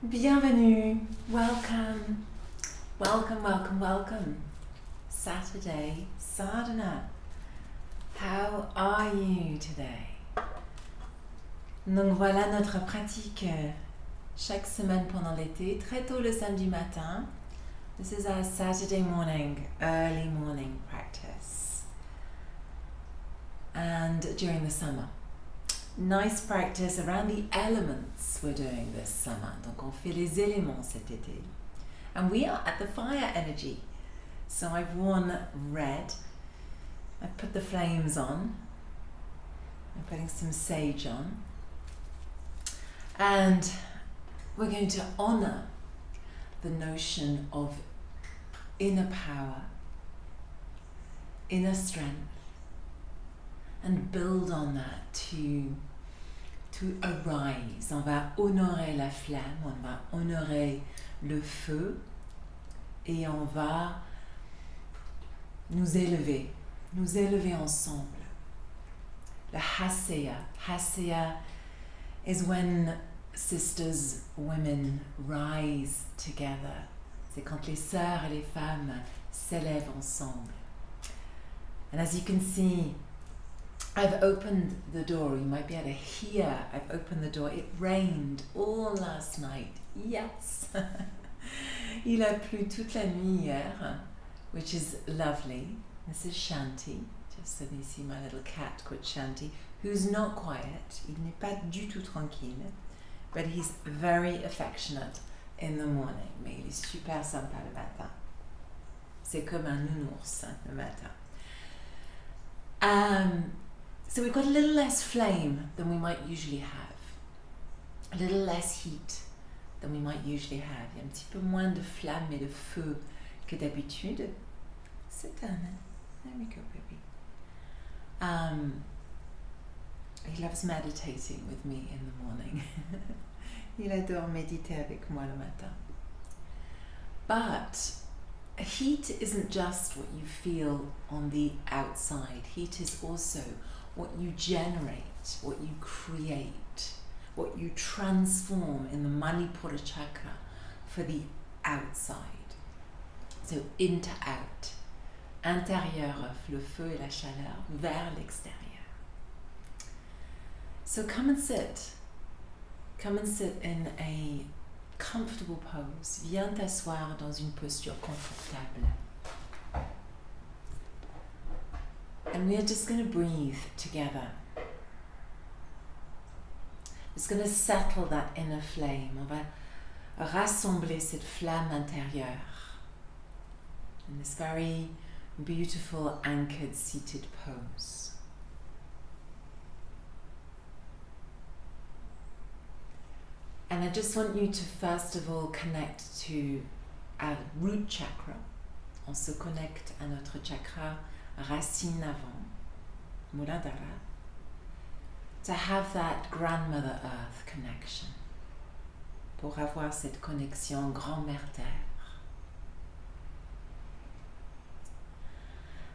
Bienvenue, welcome, welcome, welcome, welcome. Saturday sadhana. How are you today? Donc voilà notre pratique chaque semaine pendant l'été, très tôt le samedi matin. This is our Saturday morning, early morning practice. And during the summer. Nice practice around the elements we're doing this summer. Donc on fait les éléments cet été. And we are at the fire energy. So I've worn red. I've put the flames on. I'm putting some sage on. And we're going to honor the notion of inner power, inner strength, and build on that to arise. On va honorer la flamme, on va honorer le feu et on va nous élever ensemble. Le Hasya is when sisters, women rise together. C'est quand les sœurs et les femmes s'élèvent ensemble. And as you can see, I've opened the door. You might be able to hear. I've opened the door. It rained all last night. Yes. Il a plu toute la nuit hier, which is lovely. This is Shanti, just so you see my little cat called Shanti, who's not quiet. Il n'est pas du tout tranquille, but he's very affectionate in the morning. Mais il est super sympa le matin. C'est comme un nounours le matin. So we've got a little less flame than we might usually have. A little less heat than we might usually have. Il y a un petit peu moins de flamme et de feu que d'habitude. Sit down then. There we go, baby. He loves meditating with me in the morning. Il adore méditer avec moi le matin. But heat isn't just what you feel on the outside. Heat is also what you generate, what you create, what you transform in the Manipura chakra for the outside. So into out. Intérieur offre le feu et la chaleur vers l'extérieur. So come and sit. Come and sit in a comfortable pose. Viens t'asseoir dans une posture confortable. And we are just going to breathe together. Just going to settle that inner flame. On va rassembler cette flamme intérieure in this very beautiful anchored seated pose. And I just want you to first of all connect to our root chakra. On se connecte à notre chakra racine avant, Muladhara, to have that grandmother earth connection, pour avoir cette connexion grand-mère terre.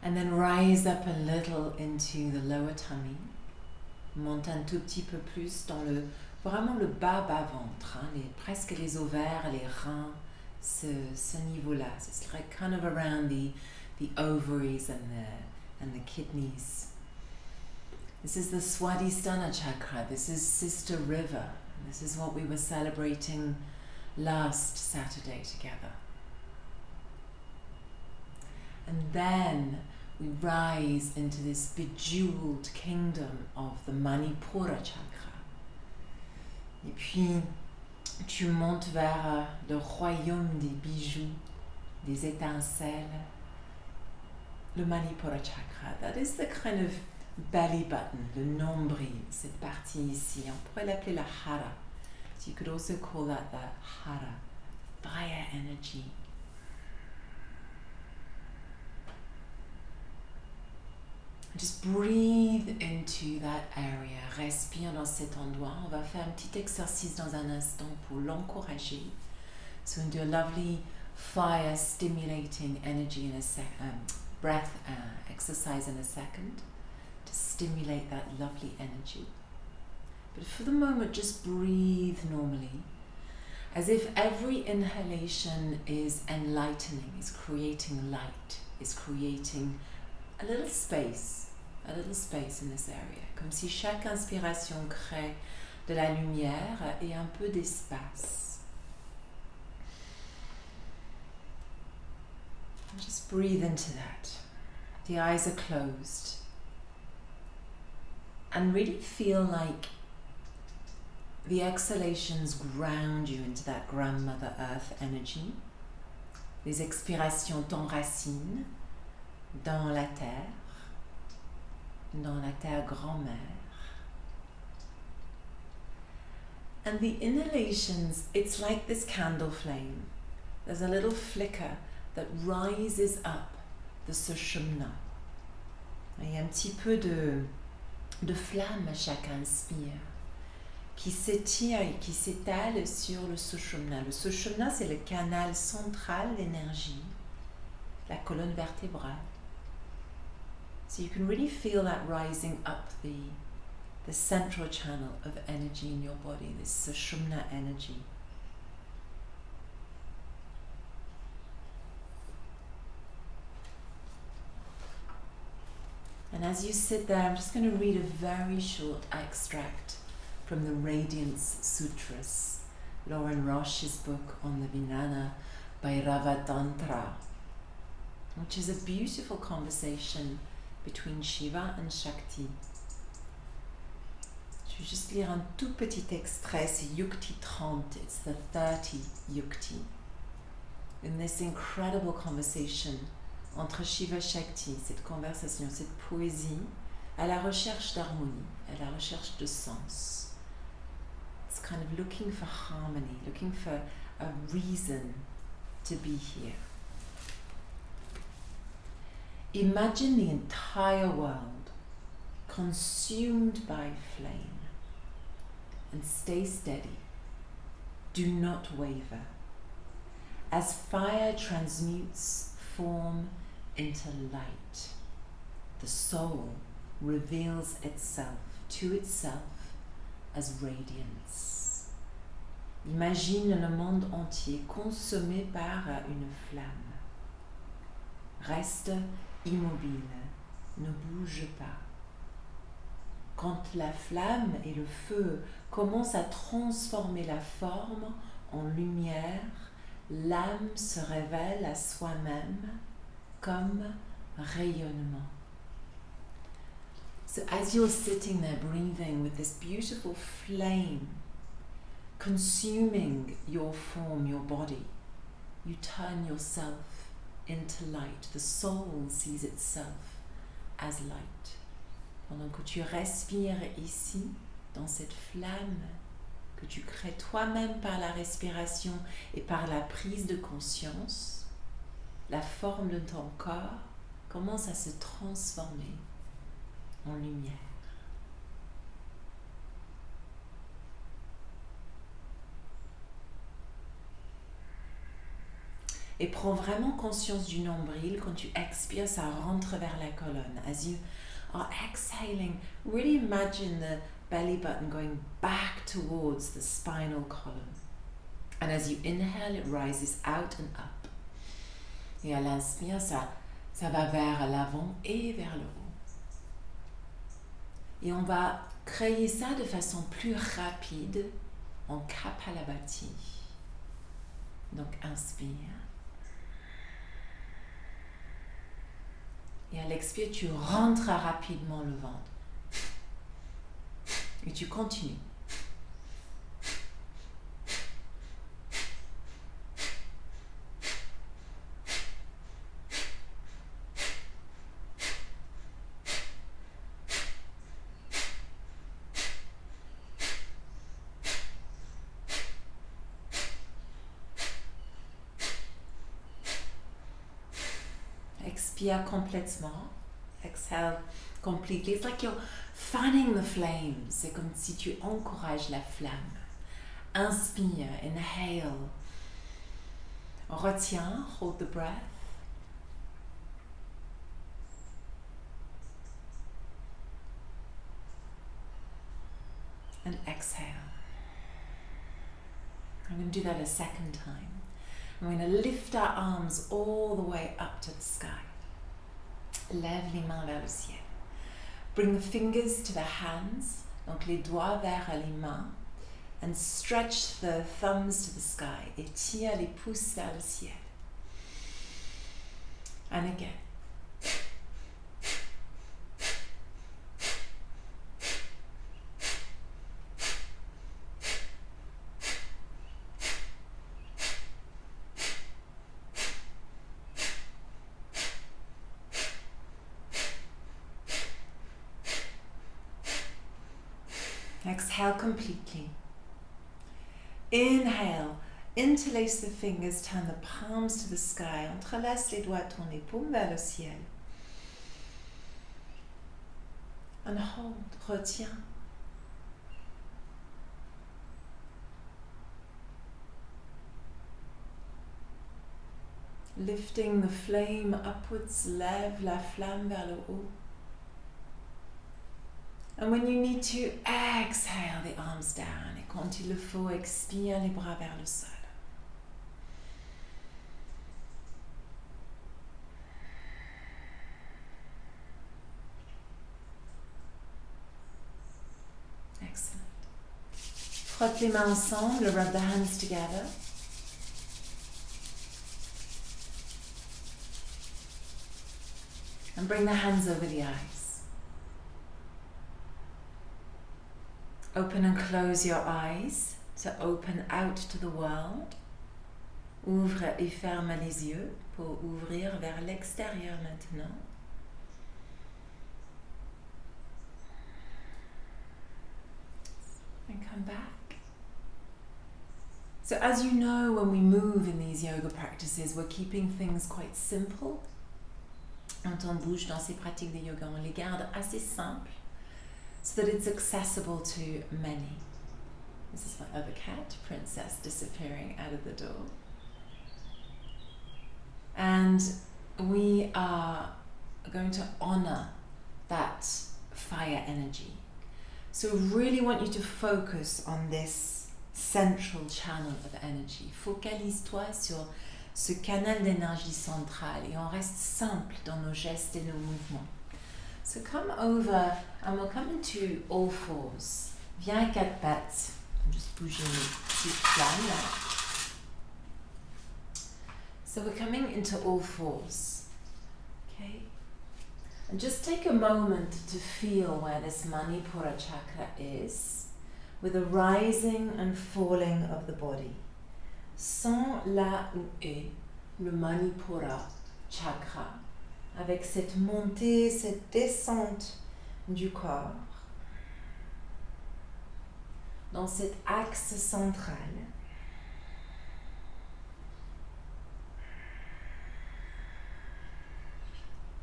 And then rise up a little into the lower tummy, monte un tout petit peu plus dans vraiment le bas ventre, hein, presque les ovaires, les reins, ce niveau-là. It's like kind of around the ovaries and the kidneys. This is the Swadhisthana chakra. This is Sister River. This is what we were celebrating last Saturday together. And then we rise into this bejeweled kingdom of the Manipura chakra. Et puis tu montes vers le royaume des bijoux, des étincelles, le Manipura chakra. That is the kind of belly button, le nombril, cette partie ici. On pourrait l'appeler la hara. So you could also call that the hara, fire energy. Just breathe into that area. Respire dans cet endroit. On va faire un petit exercice dans un instant pour l'encourager. So we'll do a lovely fire stimulating energy in a breath exercise in a second to stimulate that lovely energy. But for the moment, just breathe normally. As if every inhalation is enlightening, is creating light, is creating a little space in this area. Comme si chaque inspiration crée de la lumière et un peu d'espace. Just breathe into that. The eyes are closed. And really feel like the exhalations ground you into that grandmother earth energy. Les expirations t'enracinent dans la terre grand-mère. And the inhalations, it's like this candle flame. There's a little flicker that rises up the sushumna. Il y a un petit peu de flamme à chaque inspire qui s'étire et qui s'étale sur le sushumna. Le sushumna, c'est le canal central d'énergie, la colonne vertébrale. So you can really feel that rising up the central channel of energy in your body, this sushumna energy. And as you sit there, I'm just going to read a very short extract from the Radiance Sutras, Lauren Roche's book on the Vijnana Bhairava Tantra, which is a beautiful conversation between Shiva and Shakti. Je vais juste lire un tout petit extrait, c'est Yukti 30, it's the 30 Yukti. In this incredible conversation entre Shiva et Shakti, cette conversation, cette poésie, à la recherche d'harmonie, à la recherche de sens. It's kind of looking for harmony, looking for a reason to be here. Imagine the entire world consumed by flame and stay steady. Do not waver. As fire transmutes form into light, the soul reveals itself to itself as radiance. Imagine le monde entier consommé par une flamme. Reste immobile, ne bouge pas. Quand la flamme et le feu commencent à transformer la forme en lumière, l'âme se révèle à soi-même comme rayonnement. So as you're sitting there breathing with this beautiful flame consuming your form, your body, you turn yourself into light. The soul sees itself as light. Pendant que tu respires ici, dans cette flamme que tu crées toi-même par la respiration et par la prise de conscience, la forme de ton corps commence à se transformer en lumière. Et prends vraiment conscience du nombril. Quand tu expires, ça rentre vers la colonne. As you are exhaling, really imagine the belly button going back towards the spinal column. And as you inhale, it rises out and up. Et à l'inspire, ça va vers l'avant et vers le haut. Et on va créer ça de façon plus rapide en Kapalabhati. Donc inspire. Et à l'expire, tu rentres rapidement le ventre. Et tu continues. Expire complètement. Exhale completely. It's like you're fanning the flames. C'est comme si tu encourages la flamme. Inspire, inhale. Retiens, hold the breath. And exhale. I'm going to do that a second time. I'm going to lift our arms all the way up to the sky. Lève les mains vers le ciel. Bring the fingers to the hands, donc les doigts vers les mains, and stretch the thumbs to the sky. Étire les pouces vers le ciel. And again. Exhale completely. Inhale, interlace the fingers, turn the palms to the sky. Entrelace les doigts, tourne les paumes vers le ciel. And hold, retiens. Lifting the flame upwards, lève la flamme vers le haut. And when you need to, exhale the arms down. Et quand il le faut, expire les bras vers le sol. Excellent. Frotte les mains ensemble, rub the hands together. And bring the hands over the eyes. Open and close your eyes, so open out to the world. Ouvre et ferme les yeux pour ouvrir vers l'extérieur maintenant. And come back. So as you know, when we move in these yoga practices, we're keeping things quite simple. Quand on bouge dans ces pratiques de yoga, on les garde assez simples, so that it's accessible to many. This is my other cat, Princess, disappearing out of the door. And we are going to honor that fire energy. So really want you to focus on this central channel of energy. Focalise-toi sur ce canal d'énergie central et on reste simple dans nos gestes et nos mouvements. So come over and we'll come into all fours. Viens à quatre pattes. Just bouger mes petites flammes là. So we're coming into all fours. Okay? And just take a moment to feel where this Manipura chakra is, with a rising and falling of the body. Sens là où est le Manipura chakra, avec cette montée, cette descente du corps, dans cet axe central.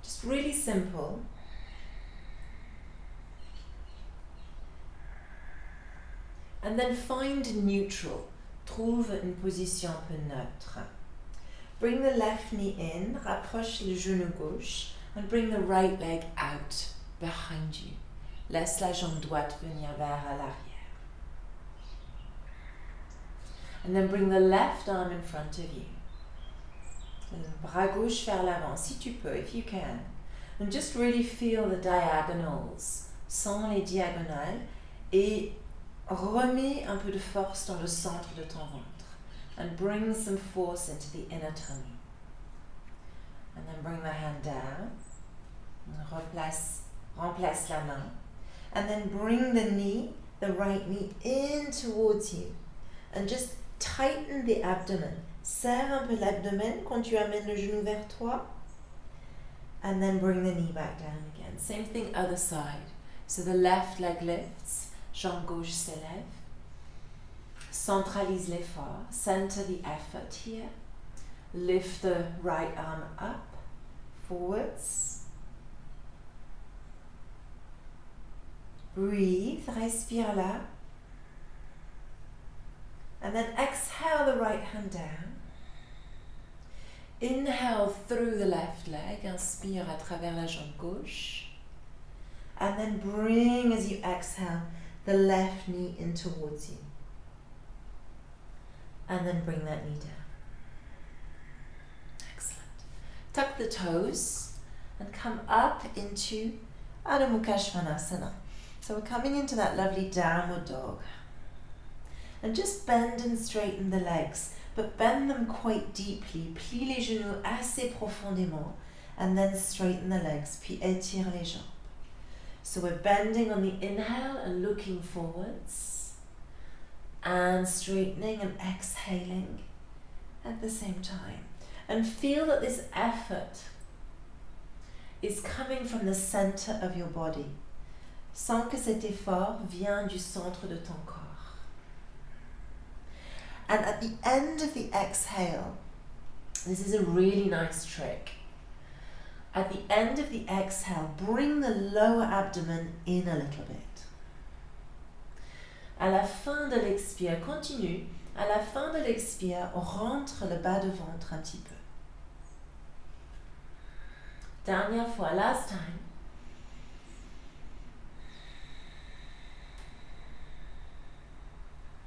Just really simple. And then find neutral. Trouve une position un peu neutre. Bring the left knee in, rapproche le genou gauche, and bring the right leg out behind you. Laisse la jambe droite venir vers l'arrière. And then bring the left arm in front of you. Le bras gauche vers l'avant, si tu peux, if you can. And just really feel the diagonals. Sens les diagonales et remets un peu de force dans le centre de ton ventre. And bring some force into the inner tummy. And then bring the hand down. Remplace la main. And then bring the knee, the right knee, in towards you. And just tighten the abdomen. Serre un peu l'abdomen quand tu amènes le genou vers toi. And then bring the knee back down again. Same thing other side. So the left leg lifts, jambe gauche s'élève. Centralise l'effort. Center the effort here. Lift the right arm up, forwards. Breathe, respire là. And then exhale the right hand down. Inhale through the left leg. Inspire à travers la jambe gauche. And then bring, as you exhale, the left knee in towards you. And then bring that knee down. Excellent. Tuck the toes and come up into Adho Mukha Svanasana. So we're coming into that lovely downward dog. And just bend and straighten the legs, but bend them quite deeply. Plie les genoux assez profondément, and then straighten the legs, puis étire les jambes. So we're bending on the inhale and looking forwards, and straightening and exhaling at the same time. And feel that this effort is coming from the center of your body. Sens que cet effort vient du centre de ton corps. And at the end of the exhale, this is a really nice trick. At the end of the exhale, bring the lower abdomen in a little bit. À la fin de l'expire, continue. À la fin de l'expire, rentre le bas de ventre un petit peu. Dernière fois, last time.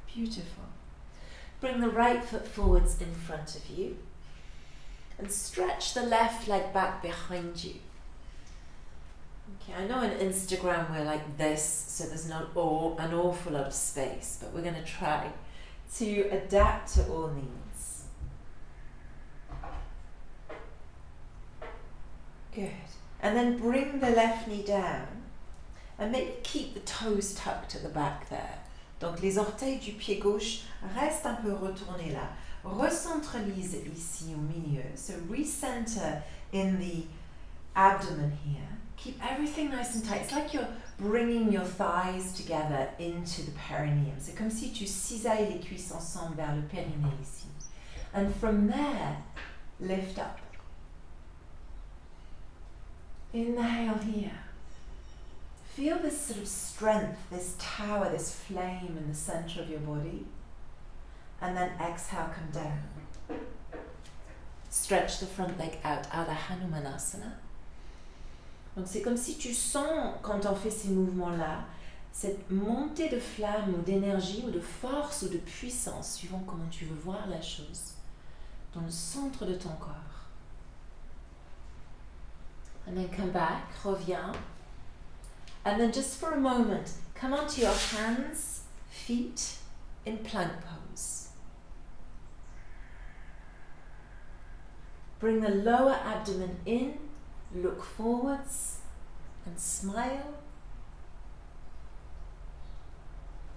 Beautiful. Bring the right foot forwards in front of you and stretch the left leg back behind you. Okay, I know on Instagram we're like this, so there's not an awful lot of space, but we're going to try to adapt to all needs. Good. And then bring the left knee down and maybe keep the toes tucked at the back there. Donc les orteils du pied gauche restent un peu retournés là. Recentralise ici au milieu. So recenter in the abdomen here. Keep everything nice and tight. It's like you're bringing your thighs together into the perineum. C'est comme si tu cisailles les cuisses ensemble vers le périnée ici. And from there, lift up. Inhale here. Feel this sort of strength, this tower, this flame in the center of your body. And then exhale, come down. Stretch the front leg out, Adho Hanumanasana. Donc c'est comme si tu sens, quand on fait ces mouvements-là, cette montée de flamme ou d'énergie ou de force ou de puissance, suivant comment tu veux voir la chose, dans le centre de ton corps. And then come back, reviens. And then just for a moment, come onto your hands, feet in plank pose. Bring the lower abdomen in, look forwards and smile.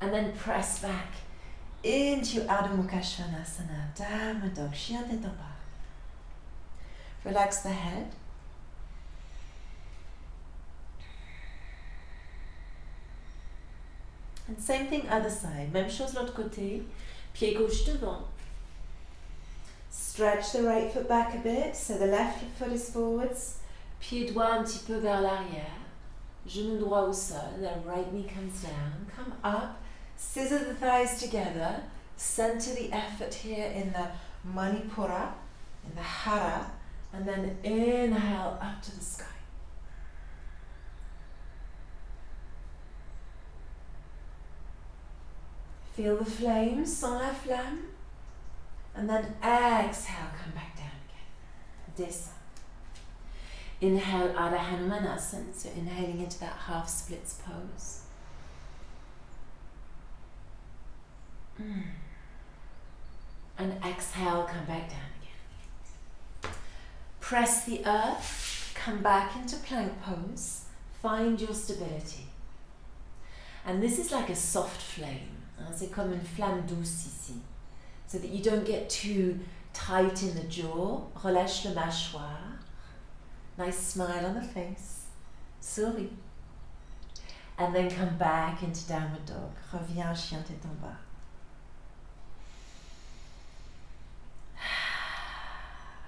And then press back into Adho Mukha Svanasana, downward dog, chien tête en bas. Relax the head. And same thing other side, même chose l'autre côté, pied gauche devant. Stretch the right foot back a bit, so the left foot is forwards. Pied droit un petit peu vers l'arrière. Genou droit au sol, the right knee comes down. Come up, scissor the thighs together. Center the effort here in the Manipura, in the Hara. And then inhale up to the sky. Feel the flame, sens la flamme. And then exhale, come back down again. Descend. Inhale, Adho Hanumanasana, so inhaling into that half splits pose. And exhale, come back down again. Press the earth, come back into plank pose, find your stability. And this is like a soft flame. C'est comme une flamme douce ici. So that you don't get too tight in the jaw. Relâche le mâchoire. Nice smile on the face. Souris. And then come back into downward dog. Reviens, chien tête en bas.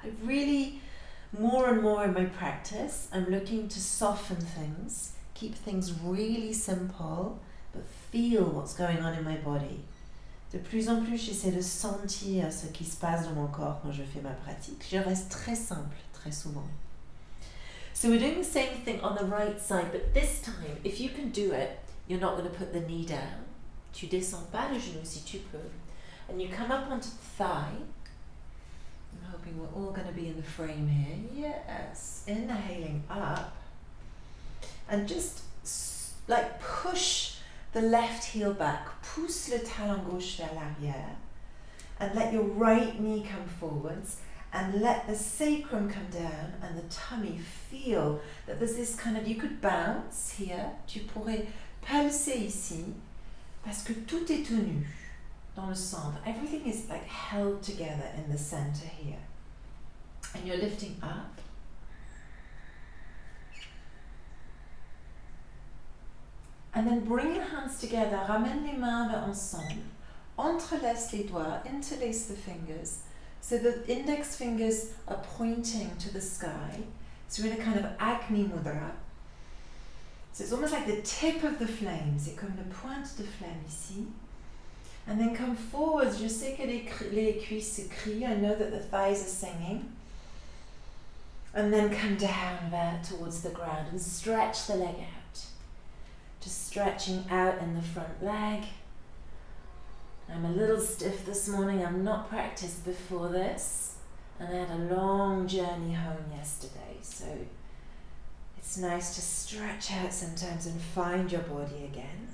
I really, more and more in my practice, I'm looking to soften things, keep things really simple, but feel what's going on in my body. De plus en plus, j'essaie de sentir ce qui se passe dans mon corps quand je fais ma pratique. Je reste très simple, très souvent. So we're doing the same thing on the right side, but this time, if you can do it, you're not going to put the knee down. Tu descends pas le genou si tu peux. and you come up onto the thigh. I'm hoping we're all going to be in the frame here. Yes, inhaling up. And just like push the left heel back, pousse le talon gauche vers l'arrière, and let your right knee come forwards, and let the sacrum come down and the tummy feel that there's this kind of, you could bounce here, tu pourrais pulser ici, parce que tout est tenu dans le centre. Everything is like held together in the center here. And you're lifting up. And then bring the hands together, ramène les mains vers ensemble, entrelace les doigts, interlace the fingers, so the index fingers are pointing to the sky. So we're in a kind of Agni Mudra. So it's almost like the tip of the flame, c'est comme le pointe de flamme ici. And then come forwards, je sais que les cuisses se crient, I know that the thighs are singing. And then come down there towards the ground and stretch the leg out. Just stretching out in the front leg. I'm a little stiff this morning. I've not practiced before this. And I had a long journey home yesterday. So it's nice to stretch out sometimes and find your body again.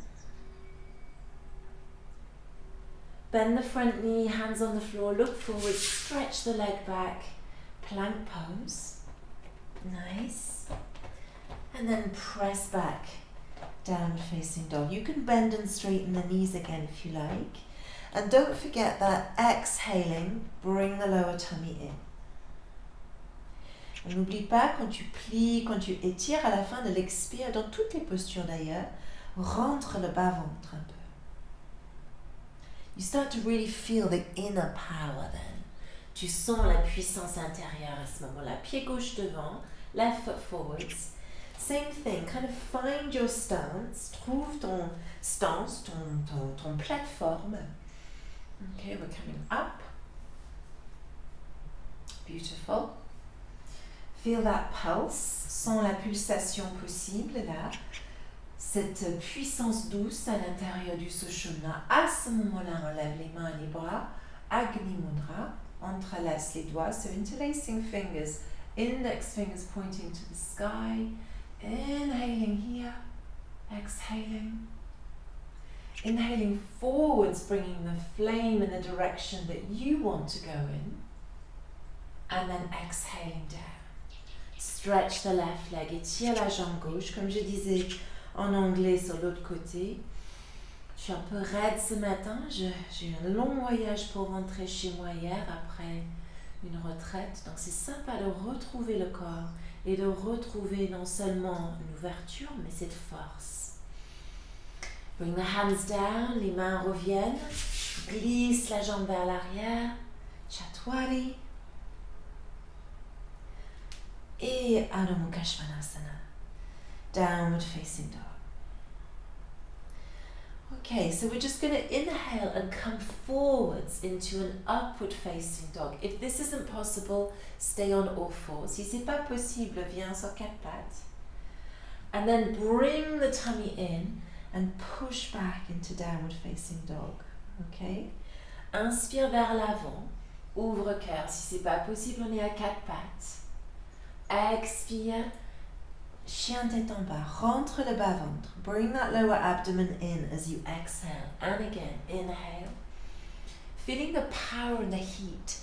Bend the front knee, hands on the floor, look forward, stretch the leg back. Plank pose. Nice. And then press back. Downward facing dog. You can bend and straighten the knees again if you like. And don't forget that exhaling, bring the lower tummy in. Et n'oublie pas, quand tu plies, quand tu étires à la fin de l'expire, dans toutes les postures d'ailleurs, rentre le bas-ventre un peu. You start to really feel the inner power then. Tu sens la puissance intérieure à ce moment-là. Pied gauche devant, left foot forwards. Same thing, kind of find your stance, trouve ton stance, ton plateforme. Okay, we're coming up. Beautiful. Feel that pulse, sens la pulsation possible là. Cette puissance douce à l'intérieur du Sushumna. À ce moment-là, on lève les mains et les bras. Agni Mudra, entrelace les doigts. So interlacing fingers, index fingers pointing to the sky. Inhaling here, exhaling. Inhaling forwards, bringing the flame in the direction that you want to go in. And then exhaling down. Stretch the left leg, étire la jambe gauche. Comme je disais en anglais sur l'autre côté, je suis un peu raide ce matin. J'ai eu un long voyage pour rentrer chez moi hier après une retraite. Donc c'est sympa de retrouver le corps et de retrouver non seulement une ouverture, mais cette force. Bring the hands down, les mains reviennent. Glisse la jambe vers l'arrière. Chatwari. Et Adho Mukha Svanasana. Downward facing dog. Okay, so we're just going to inhale and come forwards into an upward facing dog. If this isn't possible, stay on all fours. Si c'est pas possible, viens sur quatre pattes. And then bring the tummy in and push back into downward facing dog. Okay? Inspire vers l'avant. Ouvre cœur. Si c'est pas possible, on est à quatre pattes. Expire. Chien tête en bas, rentre le bas-ventre. Bring that lower abdomen in as you exhale. And again, inhale. Feeling the power and the heat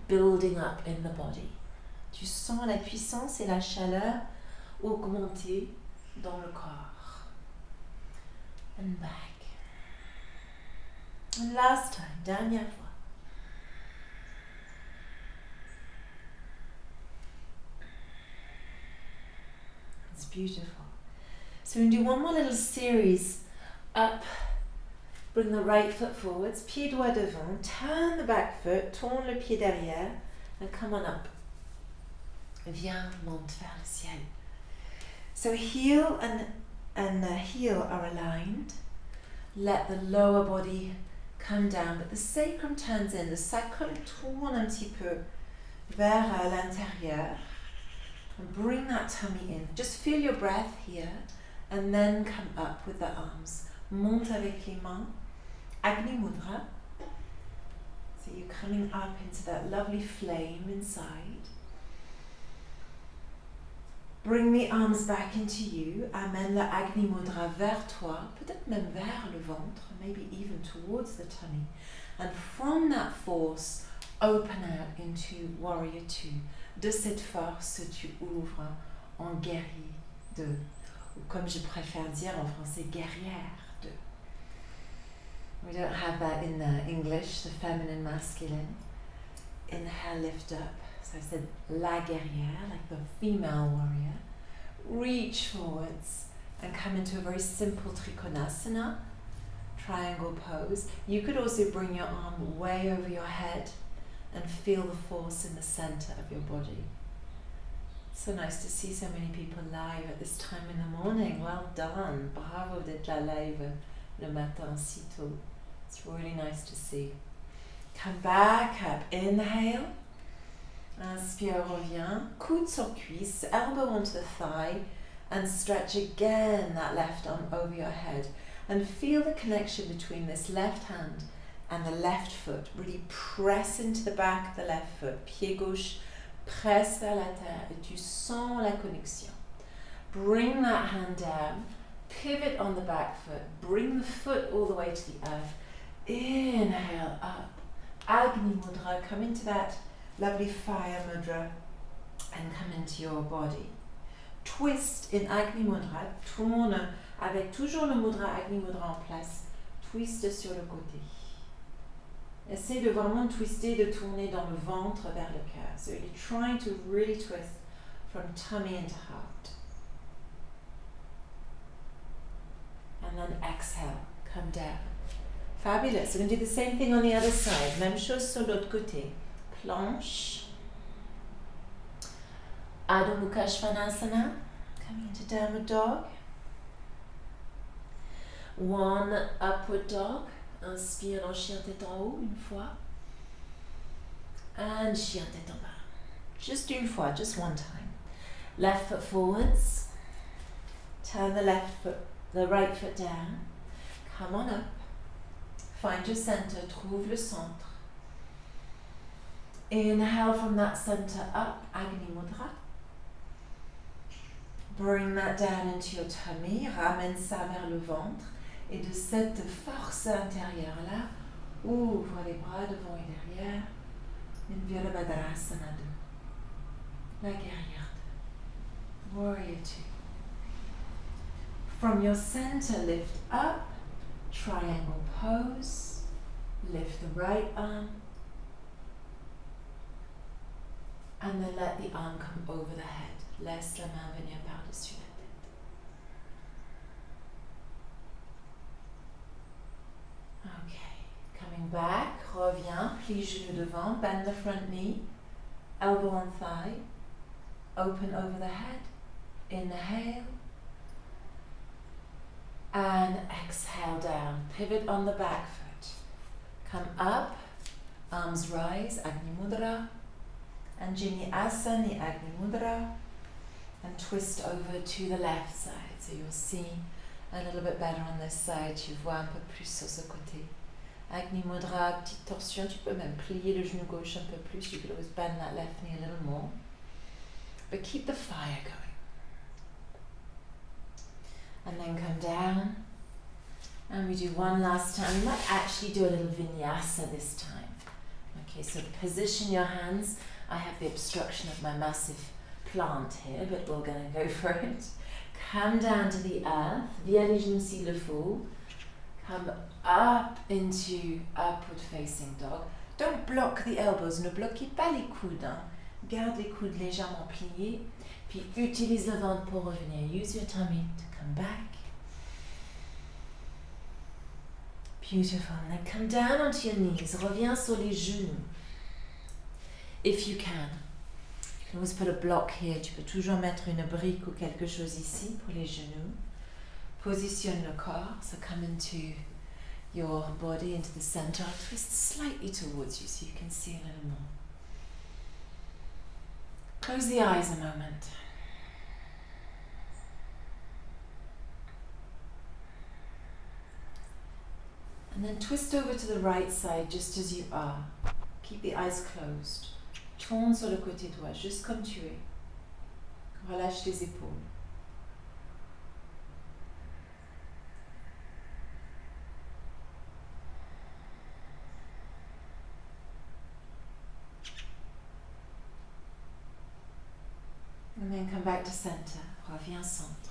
building up in the body. Tu sens la puissance et la chaleur augmenter dans le corps. And back. And last time, dernière fois. It's beautiful. So we're going to do one more little series. Up, bring the right foot forwards, pied droit devant, turn the back foot, tourne le pied derrière, and come on up. Viens, monte vers le ciel. So heel and the heel are aligned. Let the lower body come down, but the sacrum turns in. The sacrum tourne un petit peu vers l'intérieur. And bring that tummy in. Just feel your breath here and then come up with the arms. Monte avec les mains. Agni Mudra. So you're coming up into that lovely flame inside. Bring the arms back into you. Amène la Agni Mudra vers toi, peut-être même vers le ventre, maybe even towards the tummy. And from that force, open out into Warrior Two. De cette force, tu ouvres en guerrier 2. Ou comme je préfère dire en français, guerrière 2. We don't have that in English, the feminine, masculine. Inhale, lift up. So I said la guerrière, like the female warrior. Reach forwards and come into a very simple Trikonasana, triangle pose. You could also bring your arm way over your head and feel the force in the center of your body. So nice to see so many people live at this time in the morning. Well done. Bravo d'être là live le matin si tôt. It's really nice to see. Come back up. Inhale. Inspire, reviens. Coude sur cuisse, elbow onto the thigh, and stretch again that left arm over your head. And feel the connection between this left hand and the left foot. Really press into the back of the left foot. Pied gauche, presse vers la terre, et tu sens la connexion. Bring that hand down, pivot on the back foot, bring the foot all the way to the earth. Inhale up. Agni Mudra, come into that lovely fire mudra and come into your body. Twist in Agni Mudra, tourne avec toujours le mudra Agni Mudra en place, twist sur le côté. Essaye de vraiment twister, de tourner dans le ventre vers le cœur. So you're trying to really twist from tummy into heart. And then exhale, come down. Fabulous. We're going to do the same thing on the other side. Même chose sur l'autre côté. Planche. Adho Mukha Svanasana. Coming into downward dog. One upward dog. Inspire en chien tête en haut une fois. And chien tête en bas. Just une fois, just one time. Left foot forwards. Turn the right foot down. Come on up. Find your center, trouve le centre. Inhale from that center up, Agni Mudra. Bring that down into your tummy, ramène ça vers le ventre. Et de cette force intérieure-là, ouvre les bras devant et derrière. Une Virabhadrasana 2. La guerrière 2. Warrior 2. From your center, lift up. Triangle pose. Lift the right arm. And then let the arm come over the head. Laisse la main venir par-dessus la tête. Okay, coming back, reviens, plie genou devant, bend the front knee, elbow on thigh, open over the head, inhale, and exhale down, pivot on the back foot, come up, arms rise, Agni Mudra, Anjani Asana, Agni Mudra, and twist over to the left side. So you'll see a little bit better on this side. Tu vois un peu plus sur ce côté. Agni Mudra, petite torsion. Tu peux même plier le genou gauche un peu plus. You could always bend that left knee a little more. But keep the fire going. And then come down. And we do one last time. We might actually do a little vinyasa this time. Okay, so position your hands. I have the obstruction of my massive plant here, but we're going to go for it. Come down to the earth, via les genoux s'il le faut. Come up into upward facing dog. Don't block the elbows, ne bloquez pas les coudes. Hein. Garde les coudes légèrement pliés, puis utilise le ventre pour revenir. Use your tummy to come back. Beautiful. And then come down onto your knees. Reviens sur les genoux. If you can. You can always put a block here. Tu peux toujours mettre une brique ou quelque chose ici pour les genoux. Positionne le corps. So come into your body, into the center. I'll twist slightly towards you so you can see a little more. Close the eyes a moment. And then twist over to the right side just as you are. Keep the eyes closed. Tourne sur le côté droit, juste comme tu es. Relâche les épaules. And then come back to center. Reviens centre.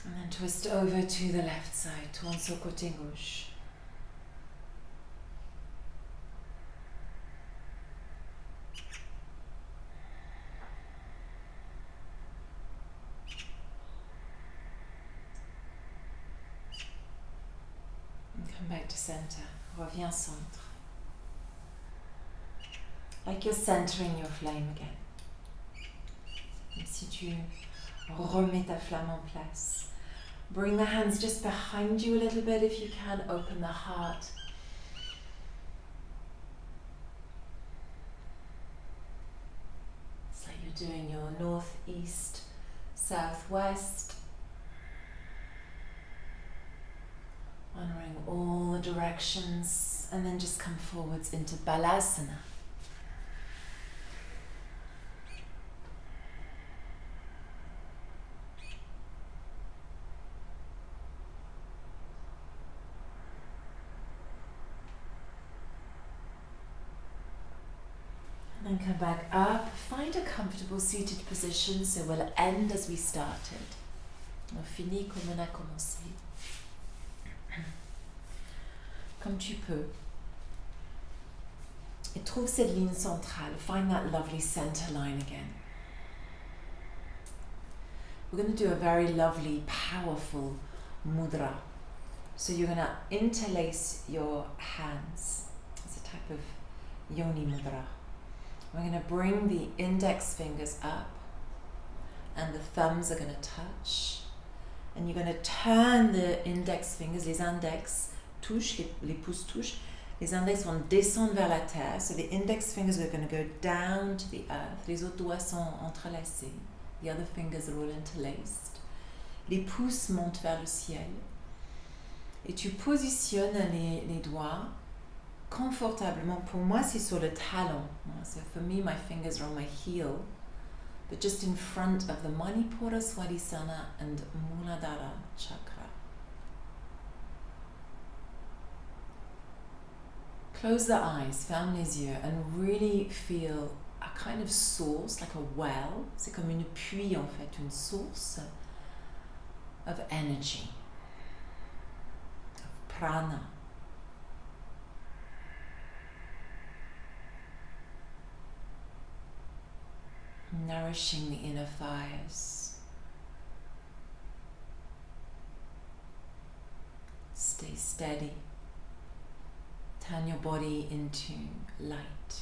And then twist over to the left side. Tourne sur le côté gauche. Come back to center. Reviens centre. Like you're centering your flame again. Et si tu remets ta flamme en place. Bring the hands just behind you a little bit if you can. Open the heart. It's like you're doing your north, east, southwest. Honoring all the directions, and then just come forwards into Balasana. And then come back up. Find a comfortable seated position, so we'll end as we started. On finit comme on a commencé. Comme tu peux. Et trouve cette ligne centrale. Find that lovely center line again. We're going to do a very lovely, powerful mudra. So you're going to interlace your hands. It's a type of yoni mudra. We're going to bring the index fingers up and the thumbs are going to touch. And you're going to turn the index fingers, les index, touche, les pouces touchent, les index vont descendre vers la terre, so the index fingers are going to go down to the earth, les autres doigts sont entrelacés, the other fingers are all interlaced, les pouces montent vers le ciel, et tu positionnes les doigts confortablement. Pour moi c'est sur le talon, so for me my fingers are on my heel, but just in front of the Manipura, Swadhisthana and Muladhara chakra. Close the eyes, ferme les yeux, and really feel a kind of source, like a well. C'est comme une puits en fait, une source of energy, of prana. Nourishing the inner fires. Stay steady. Turn your body into light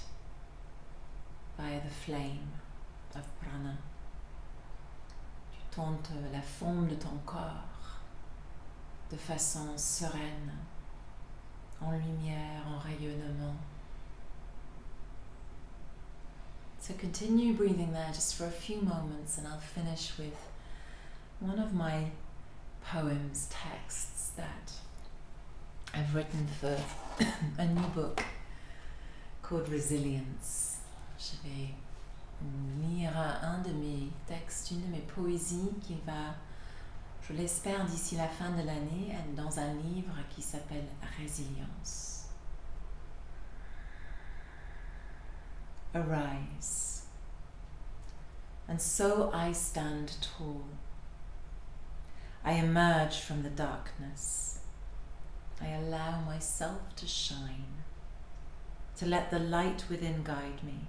via the flame of prana. Tu tentes la forme de ton corps de façon sereine, en lumière, en rayonnement. So continue breathing there just for a few moments, and I'll finish with one of my poems, texts that I've written for a new book called Resilience. Je vais lire un de mes textes, une de mes poésies qui va, je l'espère, d'ici la fin de l'année, être dans un livre qui s'appelle Résilience. Arise, and so I stand tall. I emerge from the darkness. I allow myself to shine, to let the light within guide me,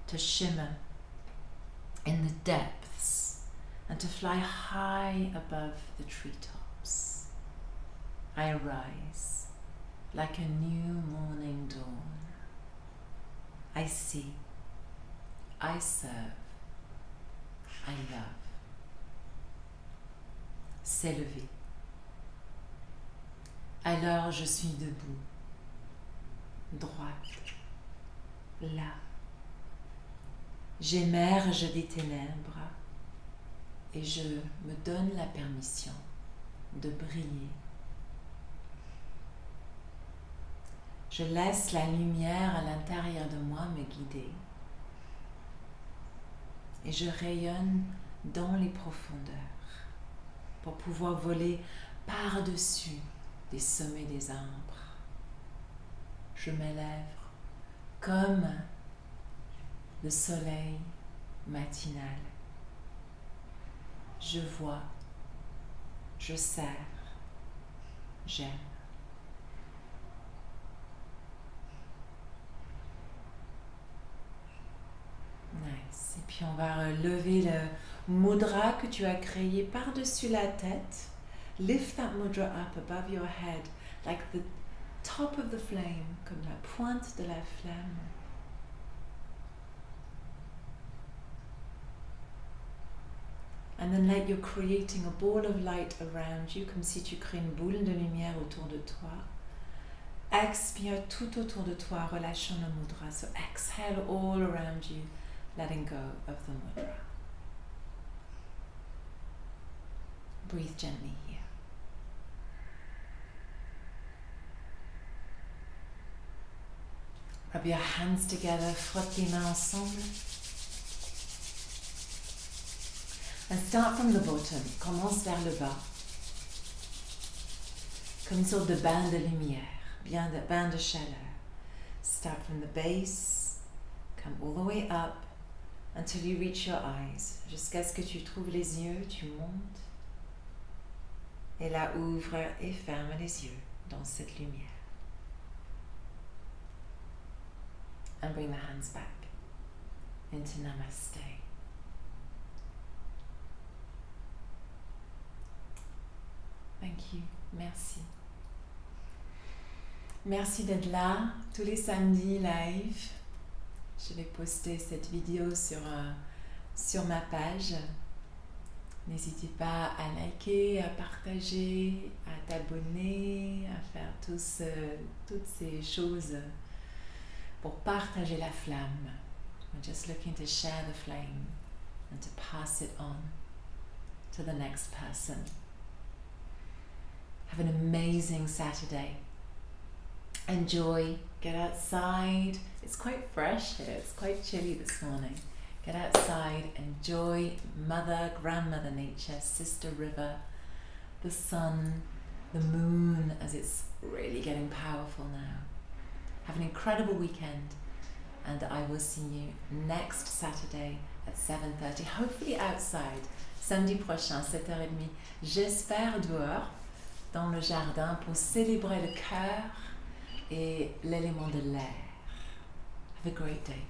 to shimmer in the depths, and to fly high above the treetops. I rise like a new morning dawn. I see, I serve, I love. S'élever. Alors je suis debout, droite, là. J'émerge des ténèbres et je me donne la permission de briller. Je laisse la lumière à l'intérieur de moi me guider. Et je rayonne dans les profondeurs pour pouvoir voler par-dessus les sommets des arbres. Je m'élève comme le soleil matinal. Je vois, je sers, j'aime. Nice. Et puis on va lever le mudra que tu as créé par-dessus la tête. Lift that mudra up above your head like the top of the flame, comme la pointe de la flamme. And then like you're creating a ball of light around you, comme si tu crées une boule de lumière autour de toi. Expire tout autour de toi, relâchant le mudra. So exhale all around you, letting go of the mudra. Breathe gently here. Rub your hands together, frotte les mains ensemble. And start from the bottom. Commence vers le bas. Comme une sorte de bain de lumière, bien de bain de chaleur. Start from the base, come all the way up until you reach your eyes. Jusqu'à ce que tu trouves les yeux, tu montes. Et là, ouvre et ferme les yeux dans cette lumière. And bring the hands back into Namaste. Thank you. Merci. Merci d'être là tous les samedis live. Je vais poster cette vidéo sur ma page. N'hésitez pas à liker, à partager, à t'abonner, à faire toutes ces choses pour partager la flamme. We're just looking to share the flame and to pass it on to the next person. Have an amazing Saturday. Enjoy, get outside. It's quite fresh here, it's quite chilly this morning. Get outside, enjoy Mother, Grandmother Nature, Sister River, the sun, the moon as it's really getting powerful now. Have an incredible weekend and I will see you next Saturday at 7:30, hopefully outside, samedi prochain, 7h30. J'espère dehors, dans le jardin, pour célébrer le cœur et l'élément de l'air. Have a great day.